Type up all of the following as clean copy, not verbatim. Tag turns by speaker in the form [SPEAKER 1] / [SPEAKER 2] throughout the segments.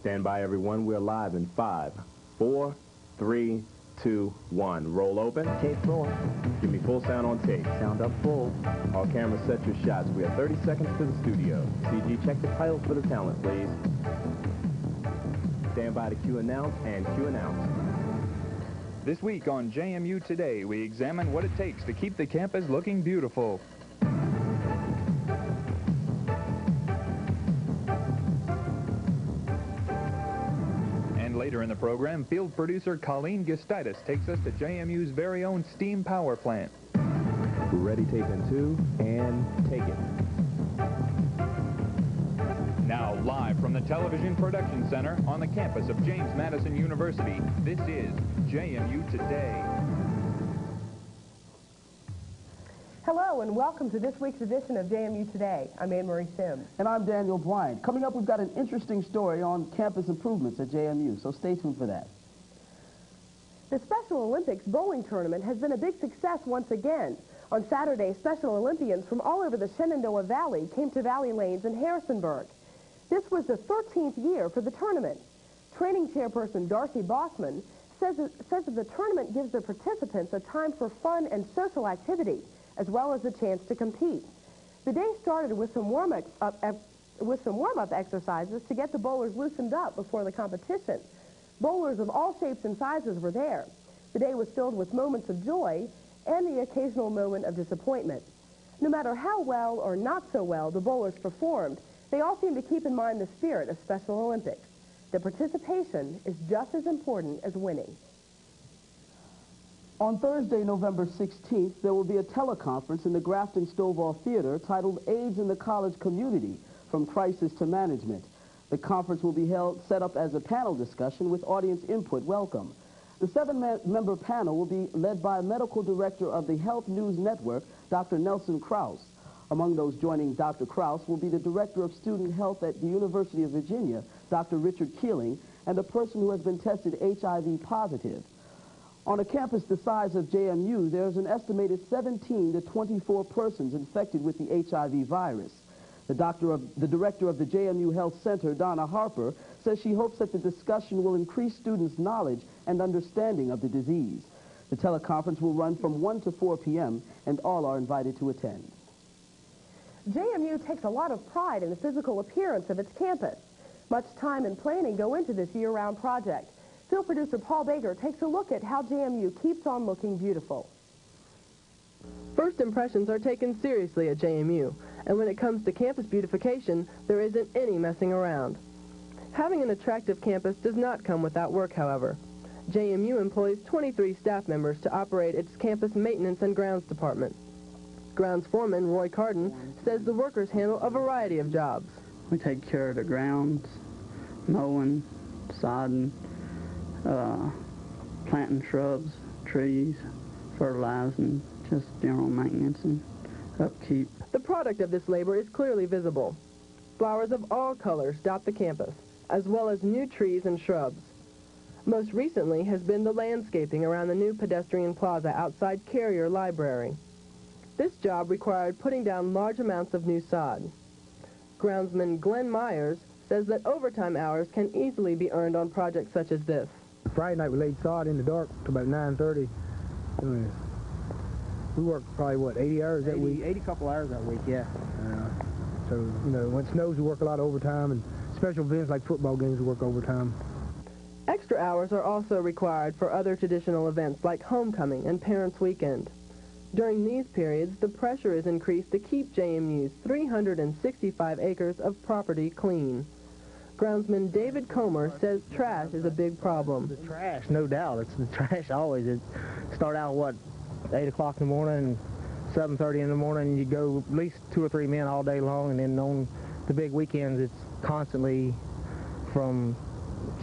[SPEAKER 1] Stand by, everyone. We're live in 5, 4, 3, 2, 1. Roll open.
[SPEAKER 2] Tape roll.
[SPEAKER 1] Give me full sound on tape.
[SPEAKER 2] Sound up full.
[SPEAKER 1] All cameras, set your shots. We have 30 seconds to the studio. CG, check the titles for the talent, please. Stand by to cue announce and cue announce.
[SPEAKER 3] This week on JMU Today, we examine what it takes to keep the campus looking beautiful. Later in the program, field producer Colleen Gustitis takes us to JMU's very own steam power plant.
[SPEAKER 1] Ready, tape in 2, and take it.
[SPEAKER 3] Now, live from the Television Production Center on the campus of James Madison University, this is JMU Today.
[SPEAKER 4] Hello and welcome to this week's edition of JMU Today. I'm Anne-Marie Sims.
[SPEAKER 5] And I'm Daniel Bryant. Coming up, we've got an interesting story on campus improvements at JMU, so stay tuned for that.
[SPEAKER 4] The Special Olympics bowling tournament has been a big success once again. On Saturday, Special Olympians from all over the Shenandoah Valley came to Valley Lanes in Harrisonburg. This was the 13th year for the tournament. Training chairperson Darcy Bossman says that the tournament gives the participants a time for fun and social activity, as well as a chance to compete. The day started with some warm-up exercises to get the bowlers loosened up before the competition. Bowlers of all shapes and sizes were there. The day was filled with moments of joy and the occasional moment of disappointment. No matter how well or not so well the bowlers performed, they all seemed to keep in mind the spirit of Special Olympics. The participation is just as important as winning.
[SPEAKER 5] On Thursday, November 16th, there will be a teleconference in the Grafton Stovall Theater titled AIDS in the College Community, From Crisis to Management. The conference will be set up as a panel discussion with audience input welcome. The 7-member panel will be led by Medical Director of the Health News Network, Dr. Nelson Krause. Among those joining Dr. Krause will be the Director of Student Health at the University of Virginia, Dr. Richard Keeling, and a person who has been tested HIV positive. On a campus the size of JMU, there's an estimated 17 to 24 persons infected with the HIV virus. The director of the JMU Health Center, Donna Harper, says she hopes that the discussion will increase students' knowledge and understanding of the disease. The teleconference will run from 1 to 4 p.m., and all are invited to attend.
[SPEAKER 4] JMU takes a lot of pride in the physical appearance of its campus. Much time and planning go into this year-round project. Field producer Paul Baker takes a look at how JMU keeps on looking beautiful.
[SPEAKER 6] First impressions are taken seriously at JMU, and when it comes to campus beautification, there isn't any messing around. Having an attractive campus does not come without work, however. JMU employs 23 staff members to operate its campus maintenance and grounds department. Grounds foreman Roy Carden says the workers handle a variety of jobs.
[SPEAKER 7] We take care of the grounds, mowing, sodding, planting shrubs, trees, fertilizing, just general maintenance and upkeep.
[SPEAKER 6] The product of this labor is clearly visible. Flowers of all colors dot the campus, as well as new trees and shrubs. Most recently has been the landscaping around the new pedestrian plaza outside Carrier Library. This job required putting down large amounts of new sod. Groundsman Glenn Myers says that overtime hours can easily be earned on projects such as this.
[SPEAKER 8] Friday night we laid sod in the dark till about 9:30. We worked probably, 80 hours that week?
[SPEAKER 2] 80 couple hours that week, yeah.
[SPEAKER 8] So, when it snows we work a lot of overtime, and special events like football games we work overtime.
[SPEAKER 6] Extra hours are also required for other traditional events like homecoming and Parents' Weekend. During these periods, the pressure is increased to keep JMU's 365 acres of property clean. Groundsman David Comer says trash is a big problem.
[SPEAKER 2] The trash, no doubt. It's the trash always. It start out, 8 o'clock in the morning, 7:30 in the morning, and you go at least 2 or 3 men all day long, and then on the big weekends, it's constantly from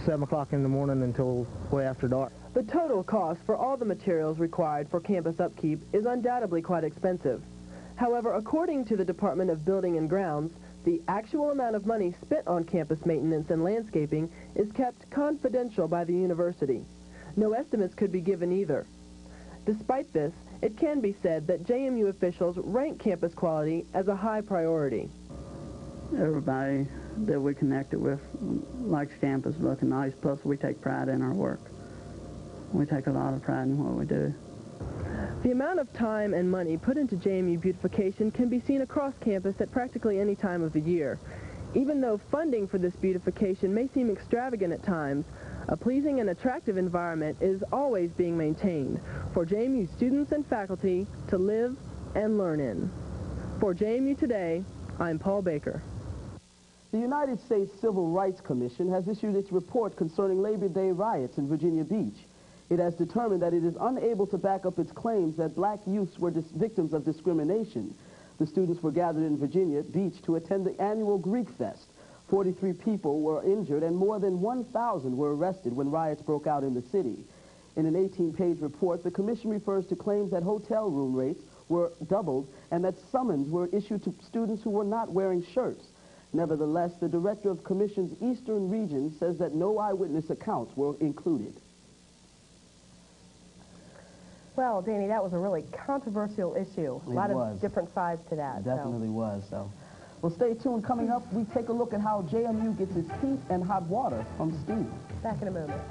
[SPEAKER 2] 7 o'clock in the morning until way after dark.
[SPEAKER 6] The total cost for all the materials required for campus upkeep is undoubtedly quite expensive. However, according to the Department of Building and Grounds, the actual amount of money spent on campus maintenance and landscaping is kept confidential by the university. No estimates could be given either. Despite this, it can be said that JMU officials rank campus quality as a high priority.
[SPEAKER 7] Everybody that we connected with likes campus looking nice, plus we take pride in our work. We take a lot of pride in what we do.
[SPEAKER 6] The amount of time and money put into JMU beautification can be seen across campus at practically any time of the year. Even though funding for this beautification may seem extravagant at times, a pleasing and attractive environment is always being maintained for JMU students and faculty to live and learn in. For JMU Today, I'm Paul Baker.
[SPEAKER 5] The United States Civil Rights Commission has issued its report concerning Labor Day riots in Virginia Beach. It has determined that it is unable to back up its claims that black youths were victims of discrimination. The students were gathered in Virginia Beach to attend the annual Greek Fest. 43 people were injured and more than 1,000 were arrested when riots broke out in the city. In an 18-page report, the commission refers to claims that hotel room rates were doubled and that summons were issued to students who were not wearing shirts. Nevertheless, the director of Commission's Eastern Region says that no eyewitness accounts were included.
[SPEAKER 4] Well, Danny, that was a really controversial issue. A lot of different sides to that.
[SPEAKER 5] It definitely was, so. Well, stay tuned. Coming up, we take a look at how JMU gets its heat and hot water from steam.
[SPEAKER 4] Back in a moment.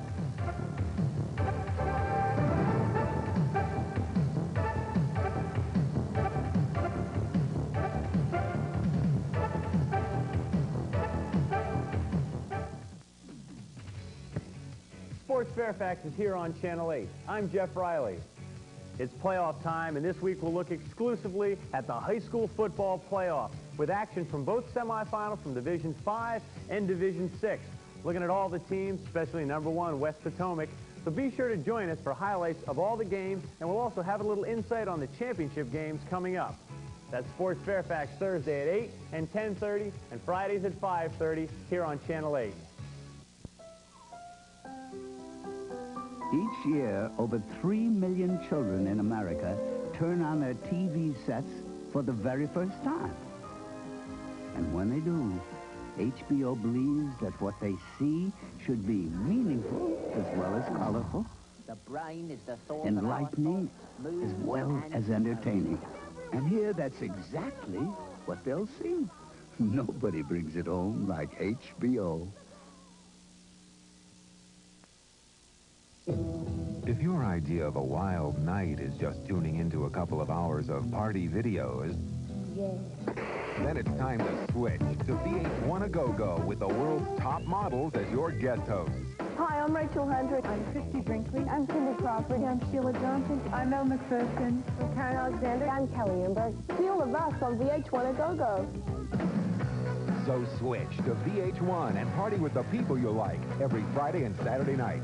[SPEAKER 9] Sports Fairfax is here on Channel 8. I'm Jeff Riley. It's playoff time, and this week we'll look exclusively at the high school football playoff with action from both semifinals from Division 5 and Division 6. Looking at all the teams, especially number 1, West Potomac. So be sure to join us for highlights of all the games, and we'll also have a little insight on the championship games coming up. That's Sports Fairfax Thursday at 8 and 10:30, and Fridays at 5:30 here on Channel 8.
[SPEAKER 10] Each year, over 3 million children in America turn on their TV sets for the very first time. And when they do, HBO believes that what they see should be meaningful as well as colorful,
[SPEAKER 11] the brain is the thought
[SPEAKER 10] enlightening as well as entertaining. And here, that's exactly what they'll see. Nobody brings it home like HBO.
[SPEAKER 12] If your idea of a wild night is just tuning into a couple of hours of party videos, then it's time to switch to VH1 A-Go-Go with the world's top models as your guest hosts.
[SPEAKER 13] Hi, I'm Rachel Hendrick. I'm Christy Brinkley. I'm Cindy Crawford. I'm Sheila Johnson. I'm Elle McPherson. I'm Karen Alexander. I'm Kelly Emberg. See all of us on VH1 A-Go-Go.
[SPEAKER 12] So switch to VH1 and party with the people you like every Friday and Saturday night.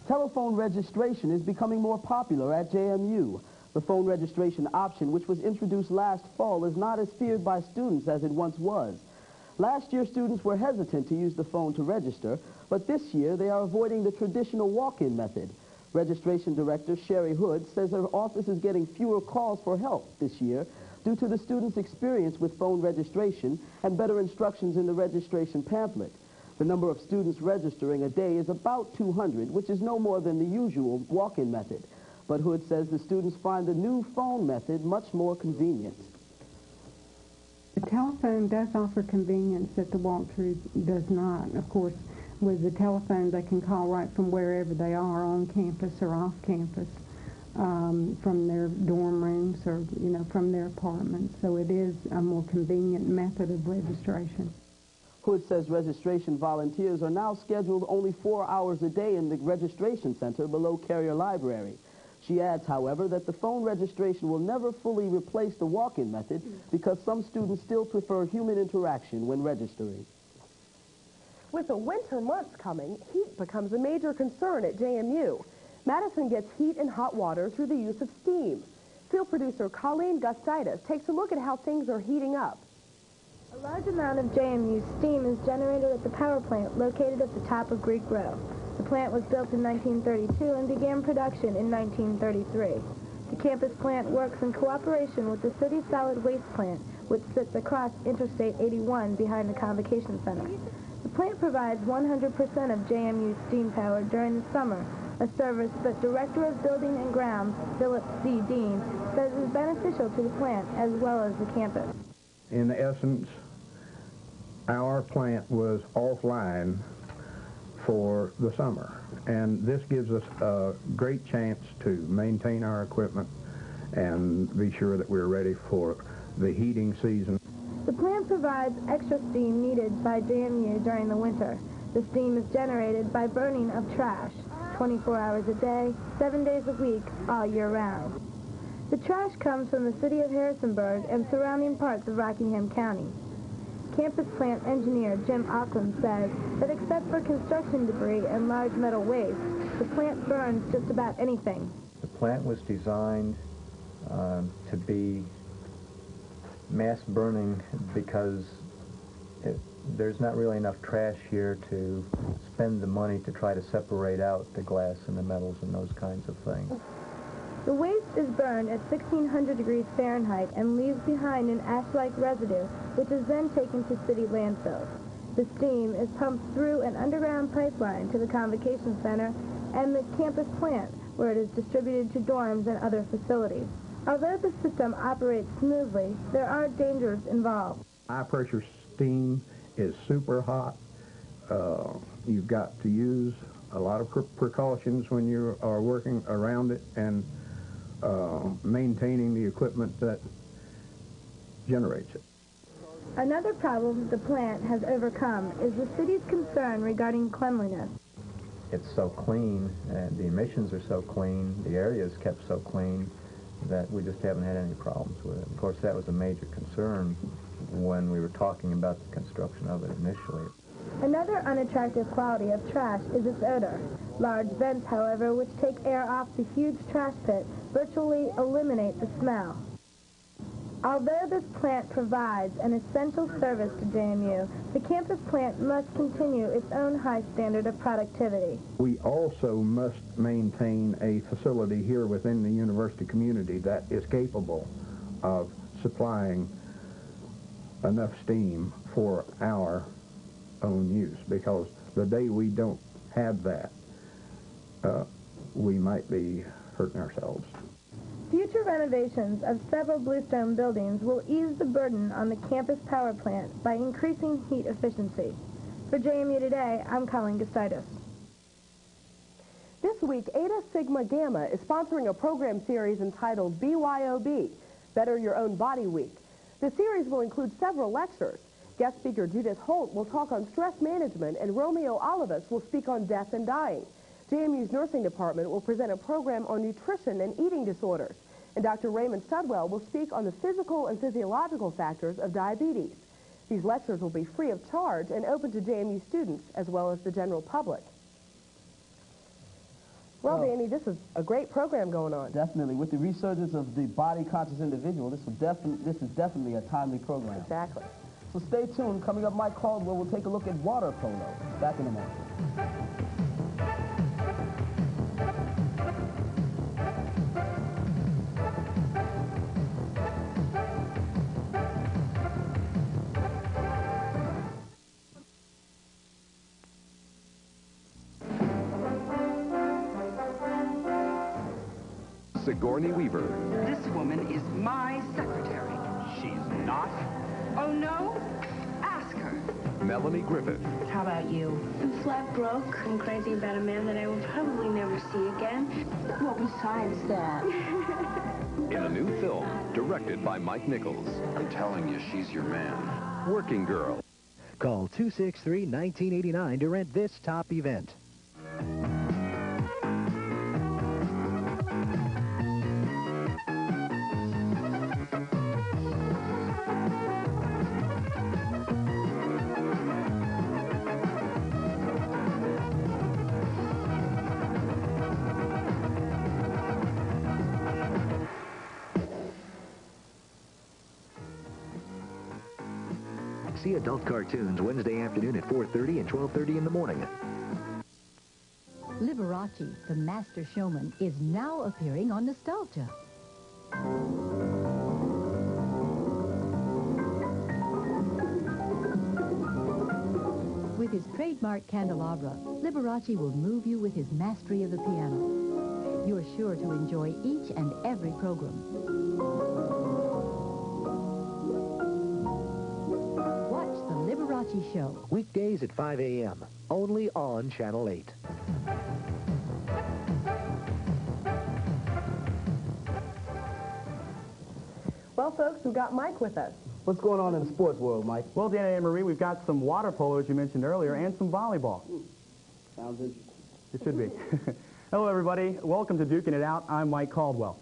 [SPEAKER 5] Telephone registration is becoming more popular at JMU. The phone registration option, which was introduced last fall, is not as feared by students as it once was. Last year, students were hesitant to use the phone to register, but this year they are avoiding the traditional walk-in method. Registration Director Sherry Hood says her office is getting fewer calls for help this year due to the students' experience with phone registration and better instructions in the registration pamphlet. The number of students registering a day is about 200, which is no more than the usual walk-in method. But Hood says the students find the new phone method much more convenient.
[SPEAKER 14] The telephone does offer convenience that the walkthrough does not. Of course, with the telephone, they can call right from wherever they are, on campus or off campus, from their dorm rooms or, from their apartments. So it is a more convenient method of registration.
[SPEAKER 5] Hood says registration volunteers are now scheduled only 4 hours a day in the registration center below Carrier Library. She adds, however, that the phone registration will never fully replace the walk-in method because some students still prefer human interaction when registering.
[SPEAKER 4] With the winter months coming, heat becomes a major concern at JMU. Madison gets heat and hot water through the use of steam. Field producer Colleen Gustitis takes a look at how things are heating up.
[SPEAKER 15] A large amount of JMU's steam is generated at the power plant located at the top of Greek Row. The plant was built in 1932 and began production in 1933. The campus plant works in cooperation with the city's solid waste plant, which sits across Interstate 81 behind the Convocation Center. The plant provides 100% of JMU's steam power during the summer, a service that Director of Building and Grounds, Philip C. Dean, that is beneficial to the plant as well as the campus.
[SPEAKER 16] In essence, our plant was offline for the summer, and this gives us a great chance to maintain our equipment and be sure that we're ready for the heating season.
[SPEAKER 15] The plant provides extra steam needed by JMU during the winter. The steam is generated by burning of trash, 24 hours a day, 7 days a week, all year round. The trash comes from the city of Harrisonburg and surrounding parts of Rockingham County. Campus plant engineer Jim Auckland says that except for construction debris and large metal waste, the plant burns just about anything.
[SPEAKER 17] The plant was designed to be mass burning because there's not really enough trash here to spend the money to try to separate out the glass and the metals and those kinds of things.
[SPEAKER 15] The waste is burned at 1600 degrees Fahrenheit and leaves behind an ash-like residue, which is then taken to city landfills. The steam is pumped through an underground pipeline to the convocation center and the campus plant, where it is distributed to dorms and other facilities. Although the system operates smoothly, there are dangers involved.
[SPEAKER 16] High-pressure steam is super hot. You've got to use a lot of precautions when you are working around it and maintaining the equipment that generates it.
[SPEAKER 15] Another problem the plant has overcome is the city's concern regarding cleanliness.
[SPEAKER 17] It's so clean, and the emissions are so clean, the area is kept so clean that we just haven't had any problems with it. Of course, that was a major concern when we were talking about the construction of it initially.
[SPEAKER 15] Another unattractive quality of trash is its odor. Large vents, however, which take air off the huge trash pit, virtually eliminate the smell. Although this plant provides an essential service to JMU, the campus plant must continue its own high standard of productivity.
[SPEAKER 16] We also must maintain a facility here within the university community that is capable of supplying enough steam for our own use, because the day we don't have that, we might be hurting ourselves.
[SPEAKER 15] Future renovations of several bluestone buildings will ease the burden on the campus power plant by increasing heat efficiency. For JMU Today, I'm Colleen Gustitis.
[SPEAKER 4] This week, Eta Sigma Gamma is sponsoring a program series entitled BYOB, Better Your Own Body Week. The series will include several lectures. Guest speaker Judith Holt will talk on stress management, and Romeo Olivas will speak on death and dying. JMU's nursing department will present a program on nutrition and eating disorders. And Dr. Raymond Studwell will speak on the physical and physiological factors of diabetes. These lectures will be free of charge and open to JMU students as well as the general public. Well, Danny, this is a great program going on.
[SPEAKER 5] Definitely. With the resurgence of the body-conscious individual, this is definitely a timely program.
[SPEAKER 4] Exactly.
[SPEAKER 5] So stay tuned. Coming up, Mike Caldwell will take a look at water polo. Back in a moment.
[SPEAKER 12] Sigourney Weaver.
[SPEAKER 18] This woman is my secretary.
[SPEAKER 12] She's not.
[SPEAKER 18] Oh, no? Ask her.
[SPEAKER 12] Melanie Griffith.
[SPEAKER 19] How about you?
[SPEAKER 20] I'm flat broke and crazy about a man that I will probably never see again.
[SPEAKER 19] Well, besides that.
[SPEAKER 12] In a new film directed by Mike Nichols.
[SPEAKER 21] I'm telling you, she's your man.
[SPEAKER 12] Working Girl.
[SPEAKER 22] Call 263-1989 to rent this top event. See adult cartoons Wednesday afternoon at 4:30 and 12:30 in the morning.
[SPEAKER 23] Liberace, the master showman, is now appearing on Nostalgia. With his trademark candelabra, Liberace will move you with his mastery of the piano. Your you're sure to enjoy each and every program. Watch The Liberace Show.
[SPEAKER 22] Weekdays at 5 a.m. only on Channel 8.
[SPEAKER 4] Well, folks, we've got Mike with us.
[SPEAKER 5] What's going on in the sports world, Mike?
[SPEAKER 1] Well, Dana and Marie, we've got some water polo, as you mentioned earlier, and some volleyball.
[SPEAKER 5] Sounds interesting.
[SPEAKER 1] It should be. Hello, everybody. Welcome to Duking It Out. I'm Mike Caldwell.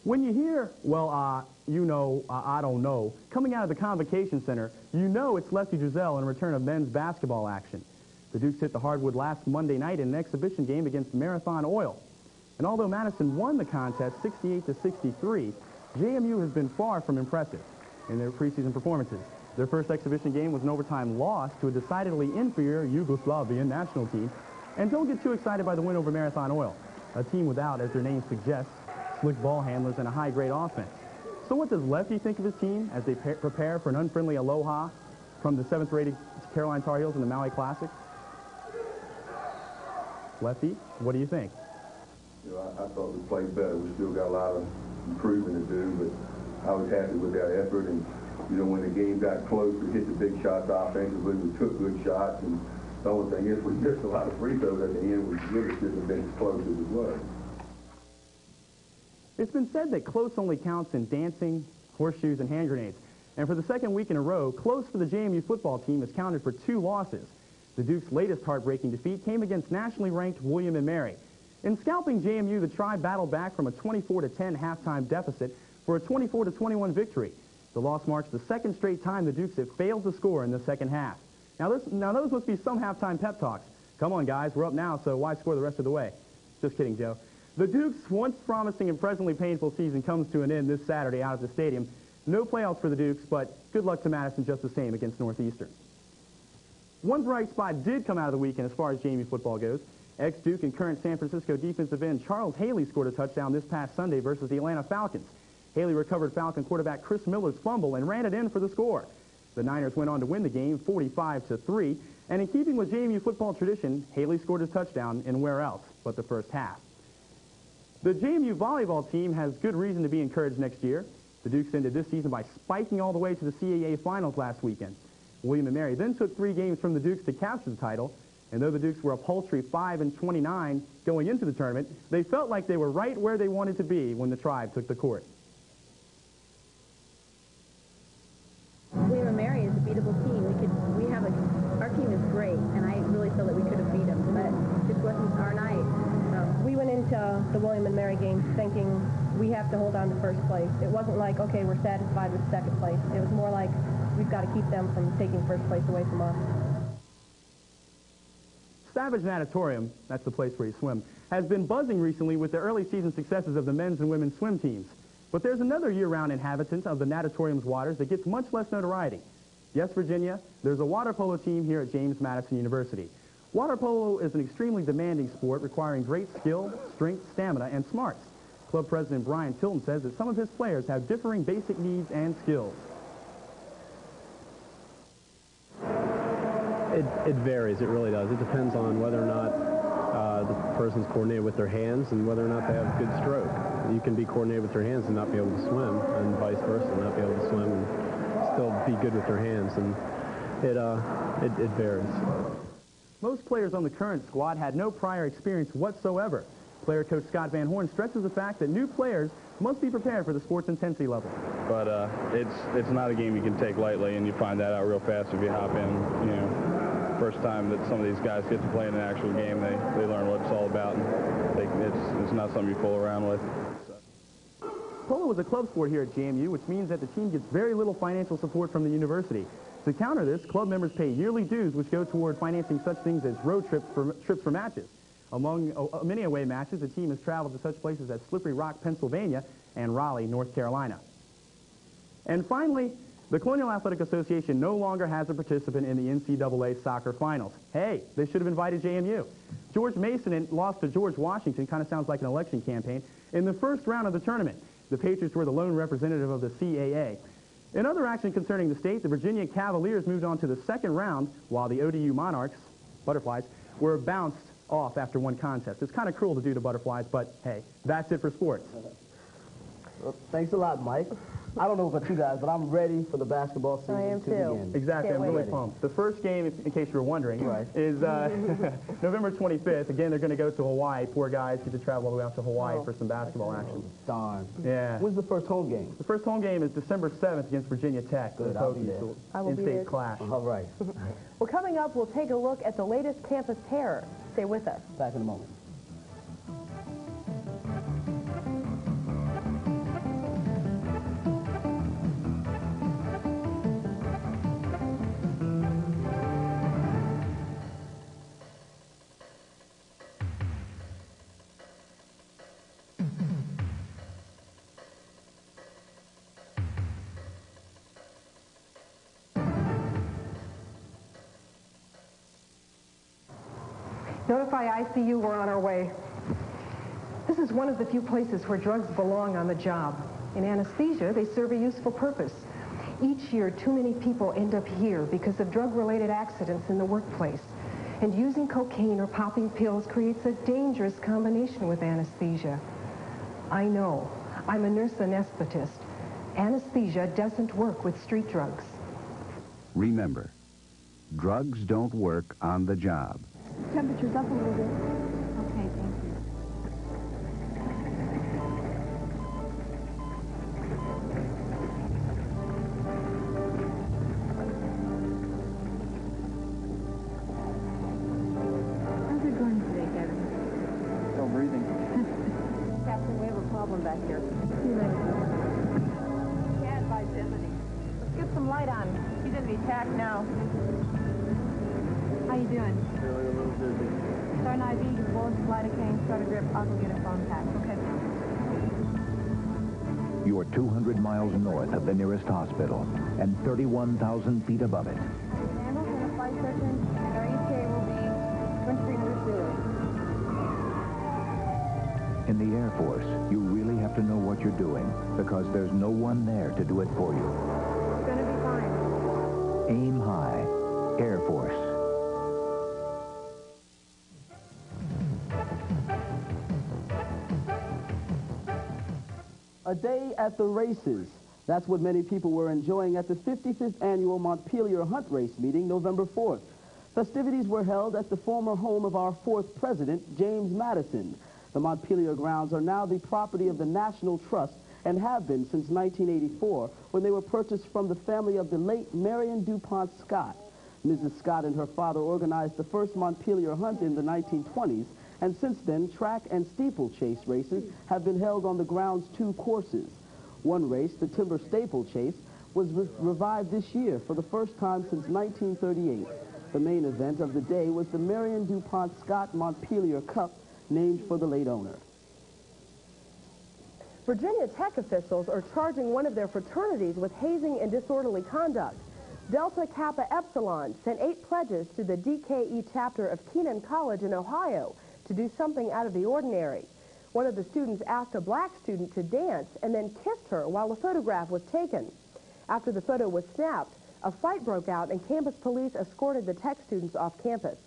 [SPEAKER 1] When you hear, well, I don't know, coming out of the Convocation Center, you know it's Lefty Driesell in return of men's basketball action. The Dukes hit the hardwood last Monday night in an exhibition game against Marathon Oil. And although Madison won the contest 68-63, JMU has been far from impressive in their preseason performances. Their first exhibition game was an overtime loss to a decidedly inferior Yugoslavian national team. And don't get too excited by the win over Marathon Oil, a team without, as their name suggests, slick ball handlers and a high-grade offense. So what does Lefty think of his team as they prepare for an unfriendly aloha from the 7th-rated Carolina Tar Heels in the Maui Classic? Lefty, what do you think?
[SPEAKER 3] You know, I thought we played better. We still got a lot of improving to do, but I was happy with our effort. And, you know, when the game got close, we hit the big shots offensively. We took good shots. And the only thing is we missed a lot of free throws at the end, which really shouldn't have been as close as it was.
[SPEAKER 1] It's been said that close only counts in dancing, horseshoes, and hand grenades. And for the second week in a row, close for the JMU football team has counted for 2 losses. The Duke's latest heartbreaking defeat came against nationally ranked William & Mary. In scalping JMU, the Tribe battled back from a 24-10 halftime deficit for a 24-21 victory. The loss marks the second straight time the Dukes have failed to score in the second half. Now those must be some halftime pep talks. Come on, guys, we're up now, so why score the rest of the way? Just kidding, Joe. The Dukes' once promising and presently painful season comes to an end this Saturday out at the stadium. No playoffs for the Dukes, but good luck to Madison just the same against Northeastern. One bright spot did come out of the weekend as far as JMU football goes. Ex-Duke and current San Francisco defensive end Charles Haley scored a touchdown this past Sunday versus the Atlanta Falcons. Haley recovered Falcon quarterback Chris Miller's fumble and ran it in for the score. The Niners went on to win the game 45-3, and in keeping with JMU football tradition, Haley scored his touchdown in where else but the first half. The JMU volleyball team has good reason to be encouraged next year. The Dukes ended this season by spiking all the way to the CAA finals last weekend. William & Mary then took 3 games from the Dukes to capture the title, and though the Dukes were a paltry 5-29 going into the tournament, they felt like they were right where they wanted to be when the Tribe took the court.
[SPEAKER 8] William & Mary is a beatable team. Our team is great, and I really feel that we could have beat them, but it just wasn't our night.
[SPEAKER 4] We went into the William & Mary game thinking we have to hold on to first place. It wasn't like, okay, we're satisfied with second place. It was more like we've got to keep them from taking first place away from us.
[SPEAKER 1] Savage Natatorium, that's the place where you swim, has been buzzing recently with the early season successes of the men's and women's swim teams. But there's another year-round inhabitant of the Natatorium's waters that gets much less notoriety. Yes, Virginia, there's a water polo team here at James Madison University. Water polo is an extremely demanding sport requiring great skill, strength, stamina, and smarts. Club President Brian Tilton says that some of his players have differing basic needs and skills.
[SPEAKER 24] It varies, it really does. It depends on whether or not the person's coordinated with their hands and whether or not they have good stroke. You can be coordinated with your hands and not be able to swim, and vice versa, not be able to swim and still be good with their hands, and it varies.
[SPEAKER 1] Most players on the current squad had no prior experience whatsoever. Player coach Scott Van Horn stresses the fact that new players must be prepared for the sport's intensity level.
[SPEAKER 25] But it's not a game you can take lightly, and you find that out real fast if you hop in. You know, first time that some of these guys get to play in an actual game, they learn what it's all about, and it's not something you fool around with.
[SPEAKER 1] Polo is a club sport here at JMU, which means that the team gets very little financial support from the university. To counter this, club members pay yearly dues, which go toward financing such things as road trips for matches. Among many away matches, the team has traveled to such places as Slippery Rock, Pennsylvania, and Raleigh, North Carolina. And finally, the Colonial Athletic Association no longer has a participant in the NCAA soccer finals. Hey, they should have invited JMU. George Mason lost to George Washington, kind of sounds like an election campaign, in the first round of the tournament. The Patriots were the lone representative of the CAA. In other action concerning the state, the Virginia Cavaliers moved on to the second round, while the ODU Monarchs, Butterflies, were bounced off after one contest. It's kind of cruel to do to butterflies, but hey, that's it for sports.
[SPEAKER 5] Well, thanks a lot, Mike. I don't know about you guys, but I'm ready for the basketball season to begin.
[SPEAKER 1] Exactly, I'm really pumped. The first game, in case you were wondering, is November 25th. Again, they're going to go to Hawaii. Poor guys get to travel all the way out to Hawaii for some basketball action.
[SPEAKER 5] Darn.
[SPEAKER 1] Yeah.
[SPEAKER 5] When's the first home game?
[SPEAKER 1] The first home game is December 7th against Virginia Tech.
[SPEAKER 5] Good, I'll be there.
[SPEAKER 4] I will be there.
[SPEAKER 1] In-state clash.
[SPEAKER 5] All right.
[SPEAKER 4] Well, coming up, we'll take a look at the latest campus terror. Stay with us.
[SPEAKER 5] Back in a moment.
[SPEAKER 2] Notify ICU we're on our way. This is one of the few places where drugs belong on the job. In anesthesia, they serve a useful purpose. Each year, too many people end up here because of drug-related accidents in the workplace. And using cocaine or popping pills creates a dangerous combination with anesthesia. I know. I'm a nurse anesthetist. Anesthesia doesn't work with street drugs.
[SPEAKER 10] Remember, drugs don't work on the job.
[SPEAKER 13] Temperature's up a little bit. Okay, thank you.
[SPEAKER 8] How's it going today, Kevin?
[SPEAKER 25] Still breathing.
[SPEAKER 8] Captain, we have a problem back here. See you later. Yeah, advise Emily. Let's get some light on. He's in the attack now.
[SPEAKER 13] How you doing?
[SPEAKER 25] Feeling a little dizzy.
[SPEAKER 13] Start an IV, your bullets, lidocaine, start a drip. I'll go get a phone pack. Okay.
[SPEAKER 22] You're 200 miles north of the nearest hospital and 31,000 feet above it.
[SPEAKER 13] Ambulance and a flight surgeon, and our ETA will be 2300.
[SPEAKER 22] In the Air Force, you really have to know what you're doing because there's no one there to do it for you.
[SPEAKER 13] It's gonna be fine.
[SPEAKER 22] Aim high. Air Force.
[SPEAKER 5] A day at the races. That's what many people were enjoying at the 55th annual Montpelier Hunt Race meeting November 4th. Festivities were held at the former home of our fourth president, James Madison. The Montpelier grounds are now the property of the National Trust and have been since 1984 when they were purchased from the family of the late Marion DuPont Scott. Mrs. Scott and her father organized the first Montpelier Hunt in the 1920s, and since then, track and steeplechase races have been held on the ground's two courses. One race, the Timber Steeplechase, was revived this year for the first time since 1938. The main event of the day was the Marion DuPont Scott Montpelier Cup, named for the late owner.
[SPEAKER 4] Virginia Tech officials are charging one of their fraternities with hazing and disorderly conduct. Delta Kappa Epsilon sent 8 pledges to the DKE chapter of Kenan College in Ohio to do something out of the ordinary. One of the students asked a black student to dance and then kissed her while a photograph was taken. After the photo was snapped, a fight broke out and campus police escorted the Tech students off campus.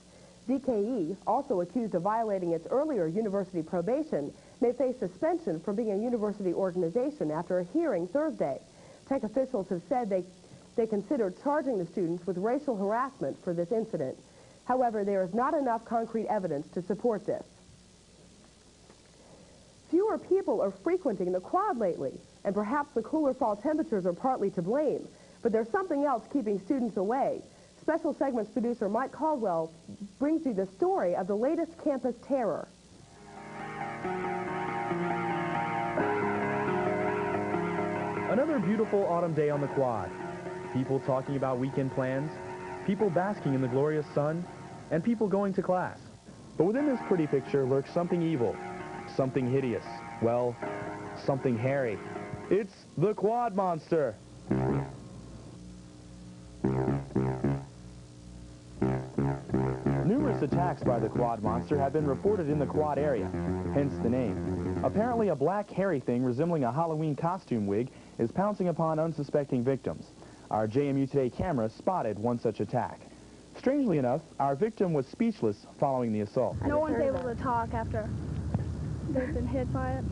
[SPEAKER 4] DKE, also accused of violating its earlier university probation, may face suspension from being a university organization after a hearing Thursday. Tech officials have said they considered charging the students with racial harassment for this incident. However, there is not enough concrete evidence to support this. Fewer people are frequenting the quad lately, and perhaps the cooler fall temperatures are partly to blame. But there's something else keeping students away. Special segments producer Mike Caldwell brings you the story of the latest campus terror.
[SPEAKER 6] Another beautiful autumn day on the quad. People talking about weekend plans, people basking in the glorious sun, and people going to class. But within this pretty picture lurks something evil, something hideous, well, something hairy. It's the Quad Monster. Numerous attacks by the Quad Monster have been reported in the Quad area, hence the name. Apparently a black hairy thing resembling a Halloween costume wig is pouncing upon unsuspecting victims. Our JMU Today camera spotted one such attack. Strangely enough, our victim was speechless following the assault.
[SPEAKER 13] No one's able to talk after they've been hit by it.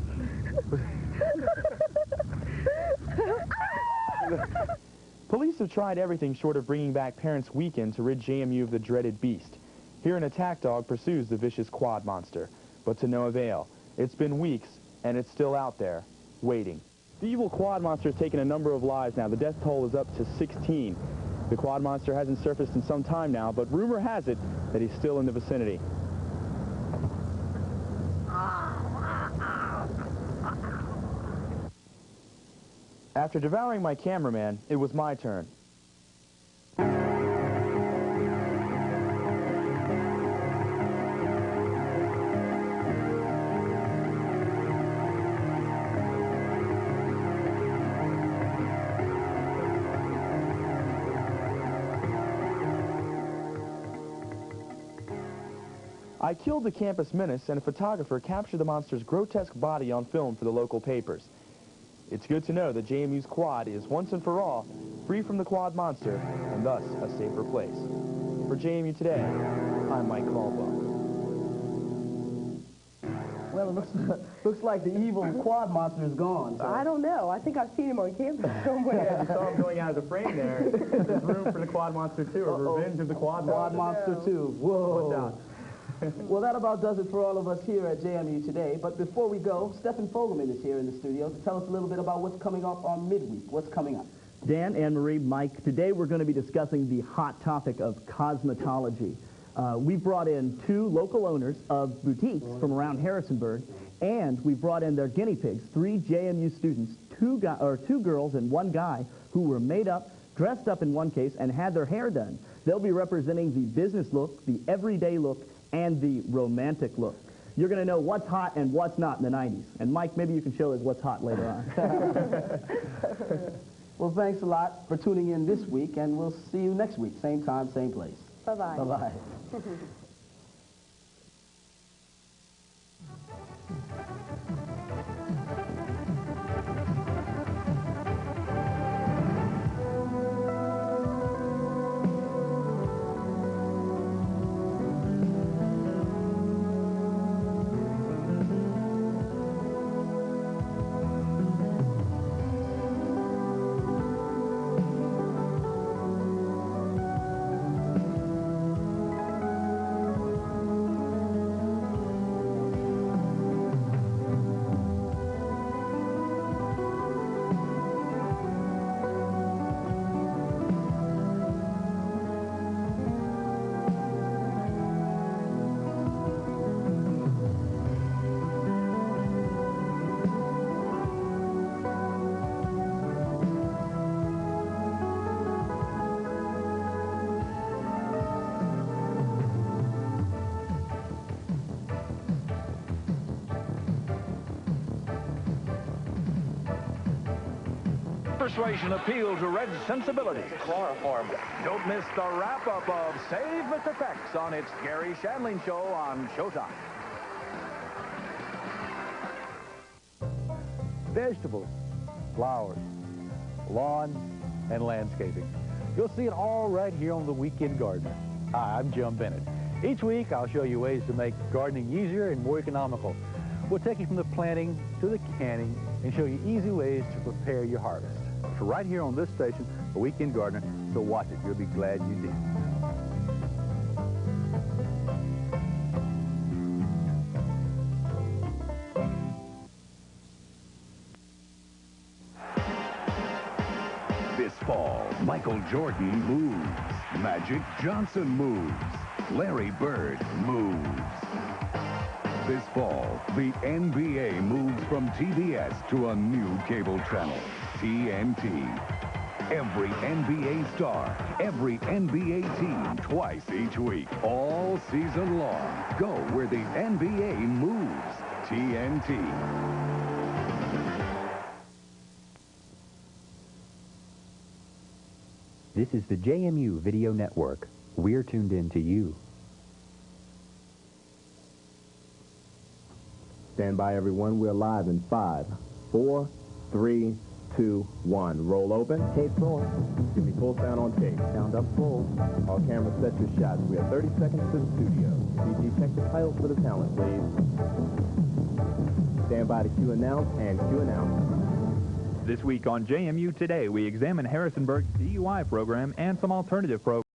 [SPEAKER 6] Police have tried everything short of bringing back Parents' Weekend to rid JMU of the dreaded beast. Here an attack dog pursues the vicious quad monster, but to no avail. It's been weeks, and it's still out there, waiting. The evil quad monster has taken a number of lives now. The death toll is up to 16. The quad monster hasn't surfaced in some time now, but rumor has it that he's still in the vicinity. After devouring my cameraman, it was my turn. I killed the campus menace, and a photographer captured the monster's grotesque body on film for the local papers. It's good to know that JMU's quad is once and for all free from the quad monster, and thus a safer place. For JMU Today, I'm Mike Caldwell.
[SPEAKER 5] Well, it looks like the evil quad monster is gone. So.
[SPEAKER 4] I don't know. I think I've seen him on campus somewhere.
[SPEAKER 1] You saw him going out of the frame there. There's room for the quad monster, too. A revenge of the quad
[SPEAKER 5] monster, too. Whoa. Well, that about does it for all of us here at JMU Today. But before we go, Stephen Fogelman is here in the studio to tell us a little bit about what's coming up on midweek. What's coming up?
[SPEAKER 7] Dan, Anne-Marie, Mike, today we're going to be discussing the hot topic of cosmetology. We've brought in 2 local owners of boutiques from around Harrisonburg, and we brought in their guinea pigs, 3 JMU students, 2 girls and 1 guy, who were made up, dressed up in one case, and had their hair done. They'll be representing the business look, the everyday look, and the romantic look. You're going to know what's hot and what's not in the 90s. And Mike, maybe you can show us what's hot later on.
[SPEAKER 5] Well, thanks a lot for tuning in this week, and we'll see you next week. Same time, same place.
[SPEAKER 4] Bye-bye.
[SPEAKER 5] Bye-bye.
[SPEAKER 9] Persuasion appeal to Red's sensibilities. Chloroform. Don't miss the wrap-up of Save Mr. Pex on its Gary Shandling Show on Showtime.
[SPEAKER 11] Vegetables, flowers, lawn, and landscaping. You'll see it all right here on The Weekend Gardener. Hi, I'm Jim Bennett. Each week, I'll show you ways to make gardening easier and more economical. We'll take you from the planting to the canning and show you easy ways to prepare your harvest. So right here on this station, The Weekend Gardener, so watch it. You'll be glad you did.
[SPEAKER 14] This fall, Michael Jordan moves. Magic Johnson moves. Larry Bird moves. This fall, the NBA moves from TBS to a new cable channel, TNT. Every NBA star, every NBA team, twice each week, all season long. Go where the NBA moves, TNT.
[SPEAKER 17] This is the JMU Video Network. We're tuned in to you.
[SPEAKER 26] Stand by, everyone. We're live in 5, 4, 3,
[SPEAKER 1] 2, 1. Roll open.
[SPEAKER 15] Tape roll.
[SPEAKER 1] Give me full sound on tape.
[SPEAKER 15] Sound up full.
[SPEAKER 1] All cameras set your shots. We have 30 seconds to the studio. CG, check the titles for the talent, please. Stand by to cue announce and cue announce.
[SPEAKER 6] This week on JMU Today, we examine Harrisonburg's DUI program and some alternative programs.